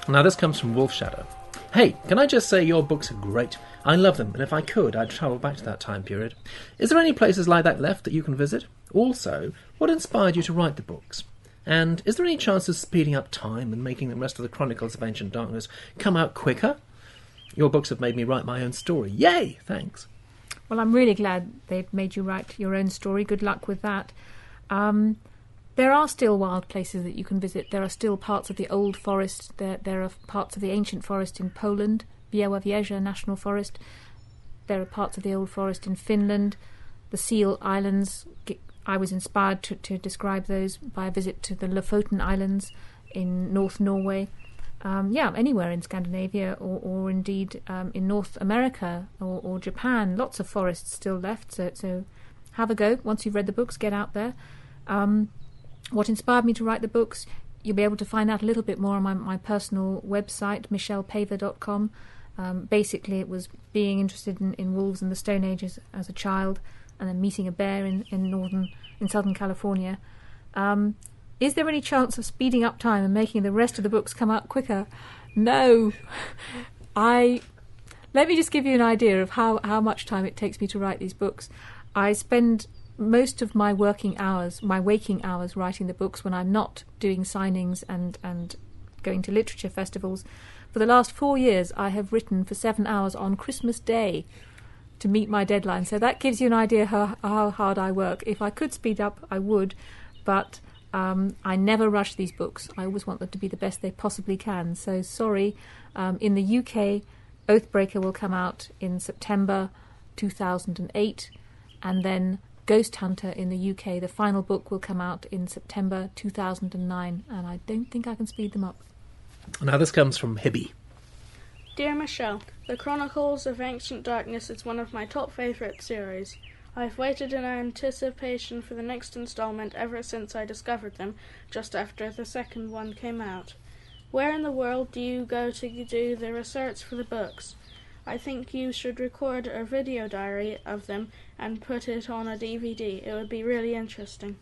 Now this comes from Wolf Shadow. Hey, can I just say your books are great? I love them, and if I could, I'd travel back to that time period. Is there any places like that left that you can visit? Also, what inspired you to write the books? And is there any chance of speeding up time and making the rest of the Chronicles of Ancient Darkness come out quicker? Your books have made me write my own story. Yay! Thanks. Well, I'm really glad they've made you write your own story. Good luck with that. There are still wild places that you can visit. There are still parts of the old forest. There are parts of the ancient forest in Poland, Białowieża National Forest. There are parts of the old forest in Finland, the Seal Islands. I was inspired to describe those by a visit to the Lofoten Islands in North Norway. Anywhere in Scandinavia or indeed in North America or Japan. Lots of forests still left, so have a go. Once you've read the books, get out there. What inspired me to write the books, you'll be able to find out a little bit more on my personal website, michellepaver.com. Basically, it was being interested in wolves and the Stone Age as a child, and then meeting a bear in Southern California. Is there any chance of speeding up time and making the rest of the books come out quicker? No. Let me just give you an idea of how much time it takes me to write these books. I spend most of my waking hours writing the books when I'm not doing signings and going to literature festivals. For the last 4 years, I have written for 7 hours on Christmas Day to meet my deadline. So that gives you an idea how hard I work. If I could speed up, I would, but I never rush these books. I always want them to be the best they possibly can. So sorry. In the UK, Oathbreaker will come out in September 2008, and then Ghost Hunter in the UK, the final book, will come out in September 2009, and I don't think I can speed them up. Now this comes from Hibby. Dear Michelle, The Chronicles of Ancient Darkness is one of my top favourite series. I've waited in anticipation for the next instalment ever since I discovered them, just after the second one came out. Where in the world do you go to do the research for the books? I think you should record a video diary of them and put it on a DVD. It would be really interesting.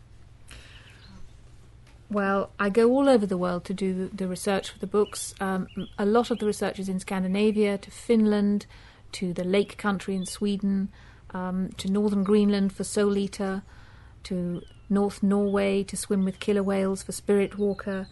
Well, I go all over the world to do the research for the books. A lot of the research is in Scandinavia, to Finland, to the Lake Country in Sweden, to northern Greenland for Soul Eater, to North Norway to swim with killer whales for Spirit Walker,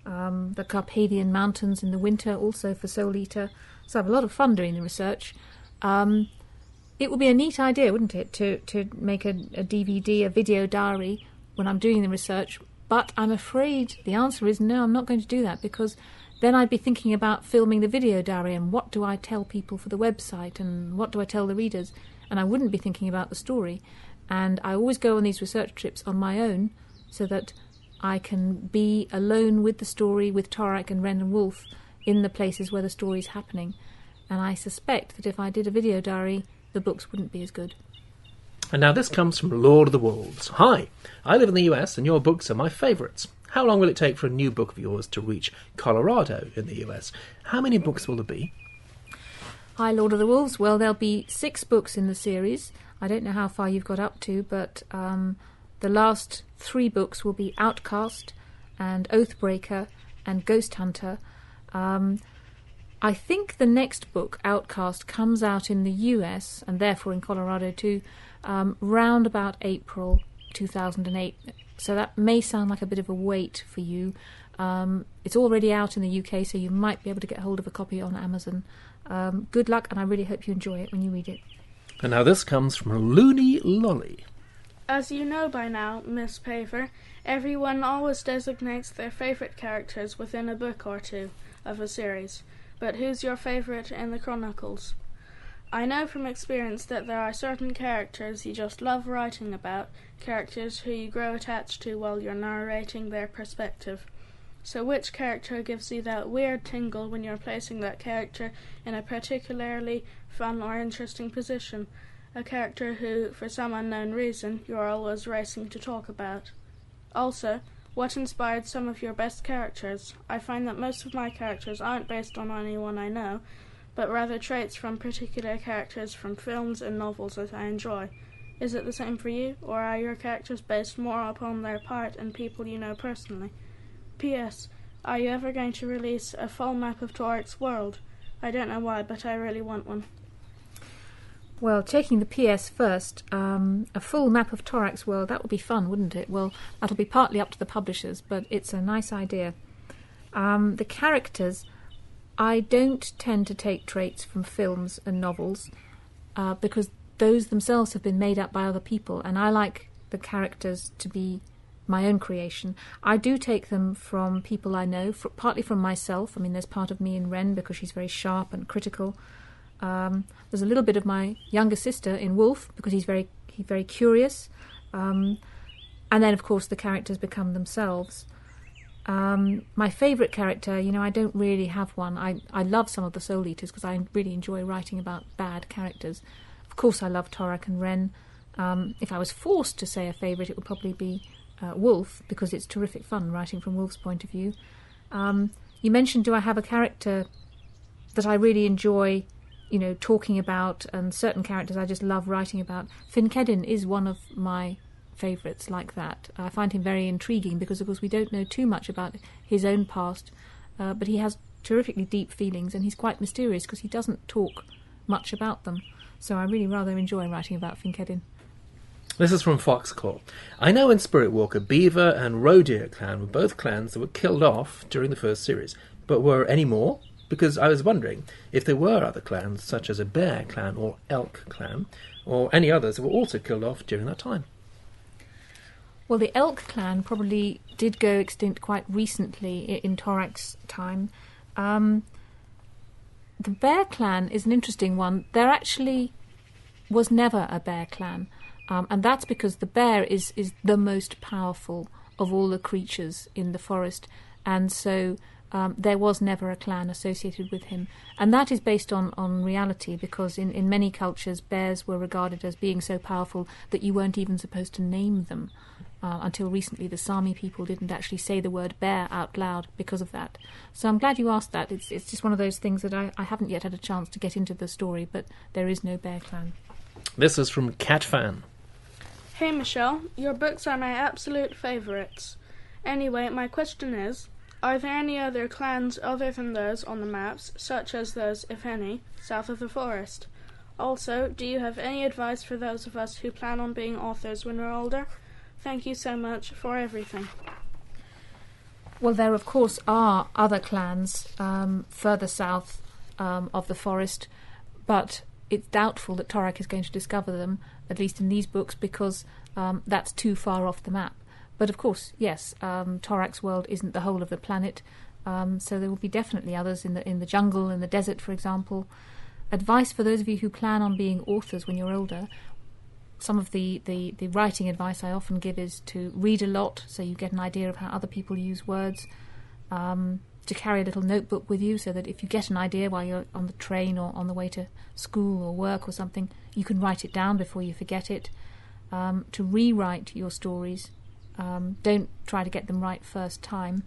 the Carpathian Mountains in the winter also for Soul Eater. So I have a lot of fun doing the research. It would be a neat idea, wouldn't it, to make a DVD, a video diary, when I'm doing the research. But I'm afraid the answer is no, I'm not going to do that, because then I'd be thinking about filming the video diary and what do I tell people for the website and what do I tell the readers, and I wouldn't be thinking about the story. And I always go on these research trips on my own so that I can be alone with the story, with Torak and Wren and Wolf, in the places where the story's happening. And I suspect that if I did a video diary, the books wouldn't be as good. And now this comes from Lord of the Wolves. Hi, I live in the US and your books are my favourites. How long will it take for a new book of yours to reach Colorado in the US? How many books will there be? Hi, Lord of the Wolves. Well, there'll be 6 books in the series. I don't know how far you've got up to, but the last 3 books will be Outcast and Oathbreaker and Ghost Hunter. I think the next book, Outcast, comes out in the US, and therefore in Colorado too, round about April 2008. So that may sound like a bit of a wait for you. It's already out in the UK, so you might be able to get hold of a copy on Amazon. Good luck, and I really hope you enjoy it when you read it. And now this comes from Looney Lolly. As you know by now, Miss Paver, everyone always designates their favourite characters within a book or two of a series. But who's your favourite in the Chronicles? I know from experience that there are certain characters you just love writing about, characters who you grow attached to while you're narrating their perspective. So which character gives you that weird tingle when you're placing that character in a particularly fun or interesting position? A character who, for some unknown reason, you're always racing to talk about. Also, what inspired some of your best characters? I find that most of my characters aren't based on anyone I know, but rather traits from particular characters from films and novels that I enjoy. Is it the same for you, or are your characters based more upon their part and people you know personally? P.S. Are you ever going to release a full map of Torak's world? I don't know why, but I really want one. Well, taking the PS first, a full map of Torak's world, that would be fun, wouldn't it? Well, that'll be partly up to the publishers, but it's a nice idea. The characters, I don't tend to take traits from films and novels, because those themselves have been made up by other people, and I like the characters to be my own creation. I do take them from people I know, partly from myself. I mean, there's part of me in Ren because she's very sharp and critical. There's a little bit of my younger sister in Wolf because he's very curious. And then, of course, the characters become themselves. My favourite character, I don't really have one. I love some of the Soul Eaters because I really enjoy writing about bad characters. Of course, I love Torak and Ren. If I was forced to say a favourite, it would probably be Wolf, because it's terrific fun writing from Wolf's point of view. You mentioned, do I have a character that I really enjoy, talking about, and certain characters I just love writing about? Finkedin is one of my favourites like that. I find him very intriguing because, of course, we don't know too much about his own past, but he has terrifically deep feelings, and he's quite mysterious because he doesn't talk much about them. So I really rather enjoy writing about Finkedin. This is from Foxclaw. I know in Spirit Walker, Beaver and Roedeer clan were both clans that were killed off during the first series. But were any more? Because I was wondering if there were other clans, such as a Bear clan or Elk clan, or any others that were also killed off during that time. Well, the Elk clan probably did go extinct quite recently in Torak's time. The Bear clan is an interesting one. There actually was never a Bear clan. And that's because the bear is the most powerful of all the creatures in the forest. And so there was never a clan associated with him. And that is based on reality, because in many cultures, bears were regarded as being so powerful that you weren't even supposed to name them. Until recently, the Sami people didn't actually say the word bear out loud because of that. So I'm glad you asked that. It's just one of those things that I haven't yet had a chance to get into the story, but there is no bear clan. This is from Cat Fan. Hey Michelle, your books are my absolute favourites. Anyway, my question is, are there any other clans other than those on the maps, such as those, if any, south of the forest? Also, do you have any advice for those of us who plan on being authors when we're older? Thank you so much for everything. Well, there of course are other clans further south of the forest, but it's doubtful that Torak is going to discover them, at least in these books, because that's too far off the map. But of course, yes, Torak's world isn't the whole of the planet, so there will be definitely others in the jungle, in the desert, for example. Advice for those of you who plan on being authors when you're older: some of the writing advice I often give is to read a lot, so you get an idea of how other people use words. To carry a little notebook with you so that if you get an idea while you're on the train or on the way to school or work or something, you can write it down before you forget it. To rewrite your stories. Don't try to get them right first time.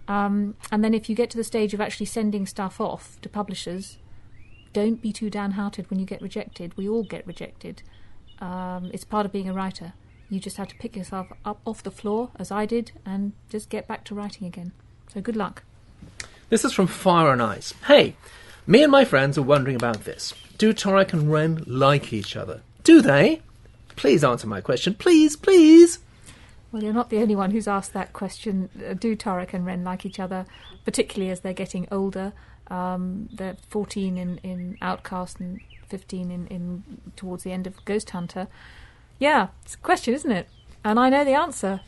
And then if you get to the stage of actually sending stuff off to publishers, don't be too downhearted when you get rejected. We all get rejected. It's part of being a writer. You just have to pick yourself up off the floor, as I did, and just get back to writing again. So good luck. This is from Fire and Ice. Hey, me and my friends are wondering about this. Do Torak and Ren like each other? Do they? Please answer my question. Please, please. Well, you're not the only one who's asked that question. Do Torak and Ren like each other, particularly as they're getting older? They're 14 in Outcast and 15 in towards the end of Ghost Hunter. Yeah, it's a question, isn't it? And I know the answer.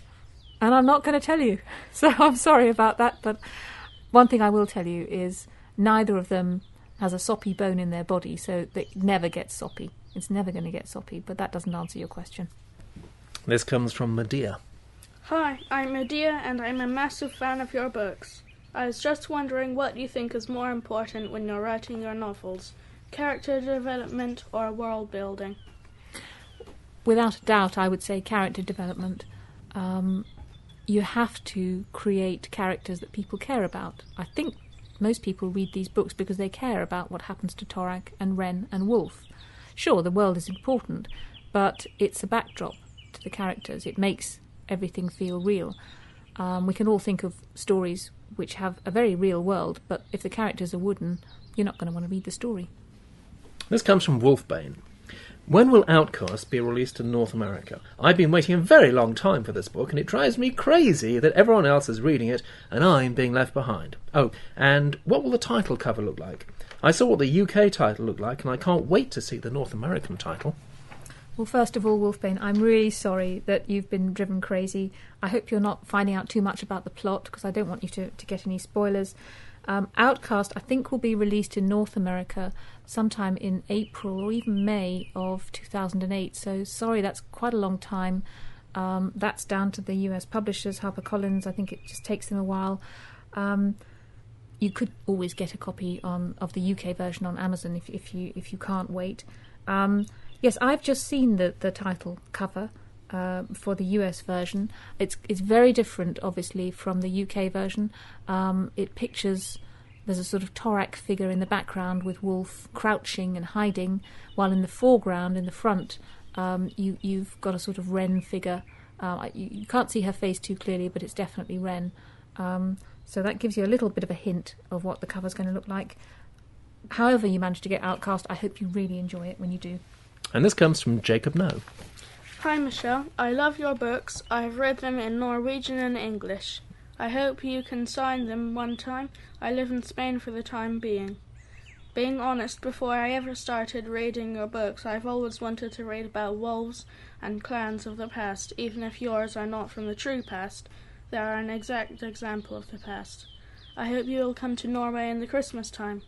And I'm not going to tell you. So I'm sorry about that, but one thing I will tell you is neither of them has a soppy bone in their body, so it never gets soppy. It's never going to get soppy, but that doesn't answer your question. This comes from Medea. Hi, I'm Medea, and I'm a massive fan of your books. I was just wondering what you think is more important when you're writing your novels, character development or world building? Without a doubt, I would say character development. You have to create characters that people care about. I think most people read these books because they care about what happens to Torak and Ren and Wolf. Sure, the world is important, but it's a backdrop to the characters. It makes everything feel real. We can all think of stories which have a very real world, but if the characters are wooden, you're not going to want to read the story. This comes from Wolfbane. When will Outcast be released in North America? I've been waiting a very long time for this book, and it drives me crazy that everyone else is reading it and I'm being left behind. Oh, and what will the title cover look like? I saw what the UK title looked like, and I can't wait to see the North American title. Well, first of all, Wolfbane, I'm really sorry that you've been driven crazy. I hope you're not finding out too much about the plot, because I don't want you to get any spoilers. Outcast, I think, will be released in North America sometime in April or even May of 2008. So, sorry, that's quite a long time. That's down to the US publishers, HarperCollins. I think it just takes them a while. You could always get a copy of the UK version on Amazon if you can't wait. Yes, I've just seen the title cover for the US version. It's very different, obviously, from the UK version. It pictures, there's a sort of Torak figure in the background with Wolf crouching and hiding, while in the foreground, in the front, you've got a sort of wren figure. You can't see her face too clearly, but it's definitely wren. So that gives you a little bit of a hint of what the cover's going to look like. However you manage to get Outcast, I hope you really enjoy it when you do. And this comes from Jacob No. Hi Michelle, I love your books. I have read them in Norwegian and English. I hope you can sign them one time. I live in Spain for the time being. Being honest, before I ever started reading your books, I've always wanted to read about wolves and clans of the past, even if yours are not from the true past. They are an exact example of the past. I hope you will come to Norway in the Christmas time.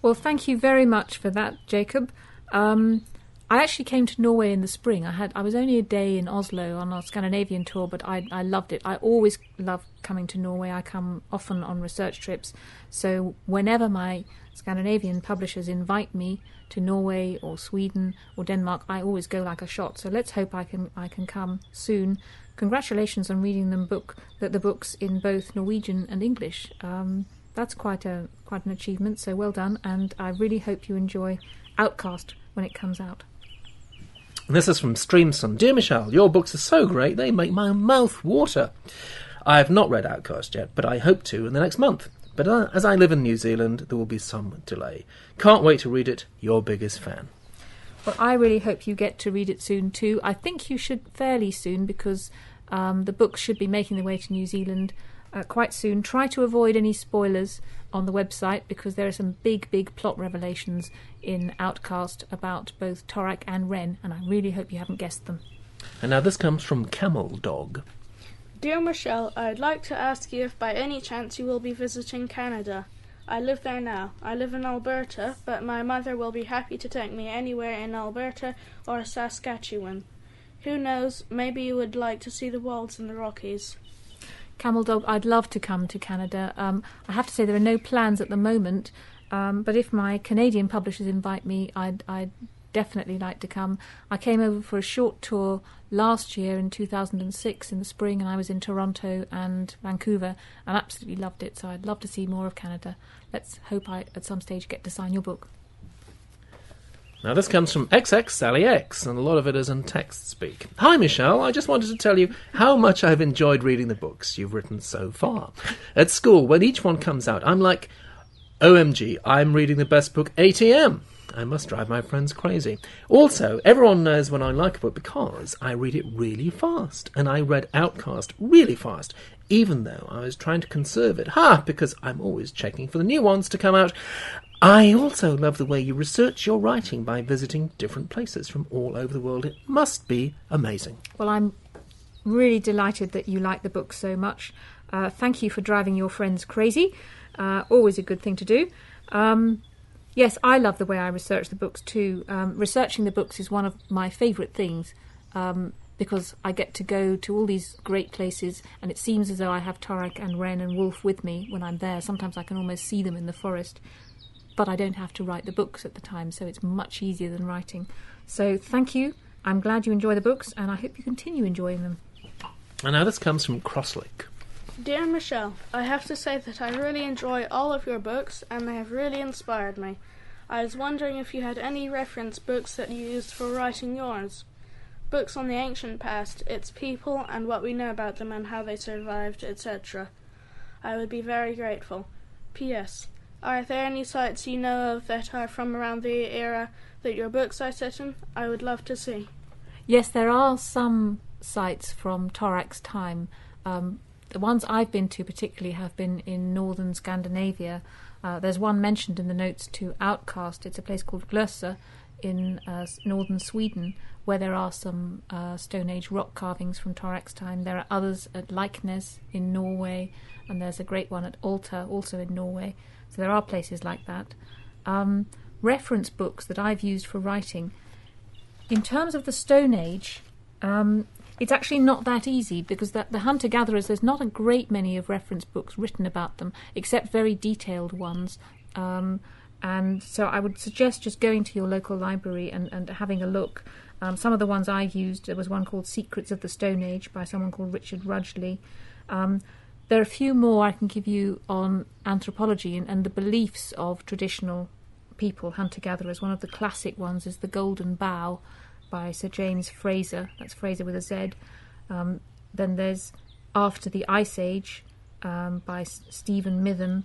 Well, thank you very much for that, Jacob. I actually came to Norway in the spring. I was only a day in Oslo on our Scandinavian tour, but I loved it. I always love coming to Norway. I come often on research trips. So whenever my Scandinavian publishers invite me to Norway or Sweden or Denmark, I always go like a shot. So let's hope I can come soon. Congratulations on reading the books in both Norwegian and English. That's quite an achievement, so well done, and I really hope you enjoy Outcast when it comes out. This is from Streamson. Dear Michelle, your books are so great, they make my mouth water. I have not read Outcast yet, but I hope to in the next month. But as I live in New Zealand, there will be some delay. Can't wait to read it. Your biggest fan. Well, I really hope you get to read it soon too. I think you should fairly soon, because the books should be making their way to New Zealand quite soon. Try to avoid any spoilers on the website, because there are some big plot revelations in Outcast about both Torak and Wren, and I really hope you haven't guessed them. And now this comes from Camel Dog. Dear Michelle, I'd like to ask you if by any chance you will be visiting Canada. I live there now. I live in Alberta, but my mother will be happy to take me anywhere in Alberta or Saskatchewan. Who knows, maybe you would like to see the wilds and the Rockies. Camel Dog, I'd love to come to Canada. I have to say there are no plans at the moment, but if my Canadian publishers invite me, I'd definitely like to come. I came over for a short tour last year in 2006 in the spring, and I was in Toronto and Vancouver and absolutely loved it, so I'd love to see more of Canada. Let's hope I at some stage get to sign your book. Now this comes from XX Sally X, and a lot of it is in text speak. Hi Michelle, I just wanted to tell you how much I've enjoyed reading the books you've written so far. At school, when each one comes out, I'm like, OMG, I'm reading the best book ATM. I must drive my friends crazy. Also, everyone knows when I like a book because I read it really fast, and I read Outcast really fast, even though I was trying to conserve it. Because I'm always checking for the new ones to come out. I also love the way you research your writing by visiting different places from all over the world. It must be amazing. Well, I'm really delighted that you like the book so much. Thank you for driving your friends crazy. Always a good thing to do. Yes, I love the way I research the books too. Researching the books is one of my favourite things because I get to go to all these great places, and it seems as though I have Torak and Wren and Wolf with me when I'm there. Sometimes I can almost see them in the forest. But I don't have to write the books at the time, so it's much easier than writing. So thank you. I'm glad you enjoy the books, and I hope you continue enjoying them. And now this comes from Crosslake. Dear Michelle, I have to say that I really enjoy all of your books, and they have really inspired me. I was wondering if you had any reference books that you used for writing yours. Books on the ancient past, its people and what we know about them and how they survived, etc. I would be very grateful. P.S. Are there any sites you know of that are from around the era that your books are set in? I would love to see. Yes, there are some sites from Torak's time. The ones I've been to particularly have been in northern Scandinavia. There's one mentioned in the notes to Outcast. It's a place called Glösa in northern Sweden, where there are some Stone Age rock carvings from Torak's time. There are others at Leiknes in Norway, and there's a great one at Alta, also in Norway. So there are places like that. Reference books that I've used for writing. In terms of the Stone Age, it's actually not that easy, because the hunter-gatherers, there's not a great many of reference books written about them, except very detailed ones. And so I would suggest just going to your local library and having a look. Some of the ones I used, there was one called Secrets of the Stone Age by someone called Richard Rudgley. There are a few more I can give you on anthropology and the beliefs of traditional people, hunter-gatherers. One of the classic ones is The Golden Bough by Sir James Fraser. That's Fraser with a Z. Then there's After the Ice Age by Stephen Mithen.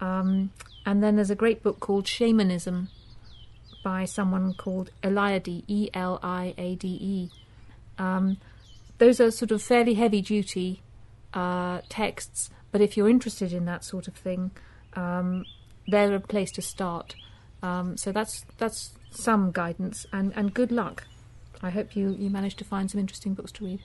And then there's a great book called Shamanism by someone called Eliade, Eliade. Those are sort of fairly heavy-duty texts, but if you're interested in that sort of thing, they're a place to start. So that's some guidance, and good luck. I hope you manage to find some interesting books to read.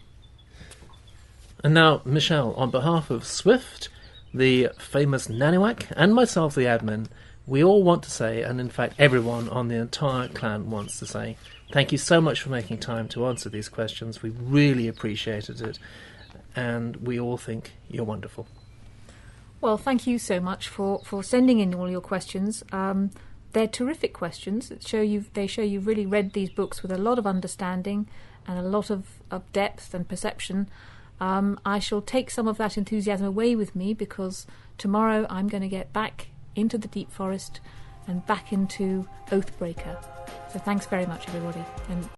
And now, Michelle, on behalf of Swift, the famous Nanuak, and myself, the admin, we all want to say, and in fact everyone on the entire clan wants to say, thank you so much for making time to answer these questions. We really appreciated it, and we all think you're wonderful. Well, thank you so much for sending in all your questions. They're terrific questions. They show you've really read these books with a lot of understanding and a lot of depth and perception. I shall take some of that enthusiasm away with me, because tomorrow I'm going to get back into the deep forest and back into Oathbreaker. So thanks very much, everybody. And